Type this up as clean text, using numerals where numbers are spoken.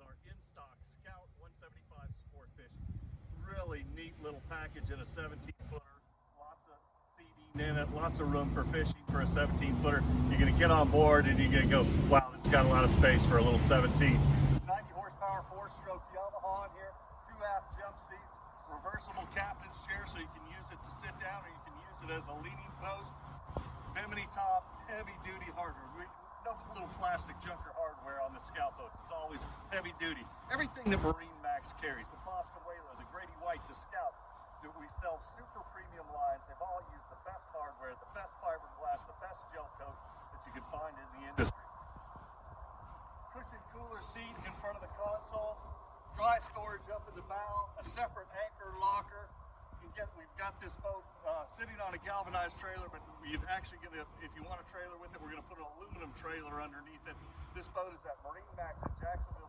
our in-stock Scout 175 Sportfish. Really neat little package in a 17-footer. Lots of seating in it, lots of room for fishing for a 17-footer. You're going to get on board and you're going to go, wow, this has got a lot of space for a little 17. 90 horsepower, 4-stroke Yamaha in here, 2 aft jump seats, reversible captain's chair so you can use it to sit down or you can use it as a leaning post. Bimini top, heavy duty hardware. No little plastic junker hardware on the Scout boats. It's always heavy duty. Everything that MarineMax carries, the Boston Whaler, the Grady White, the Scout, that we sell super premium lines. They've all used the best hardware, the best fiberglass, the best gel coat that you can find in the industry. Cushion cooler seat in front of the console, dry storage up in the bow, a separate anchor locker. We've got this boat sitting on a galvanized trailer, but you're actually going to, if you want a trailer with it, we're going to put an aluminum trailer underneath it. This boat is at MarineMax in Jacksonville,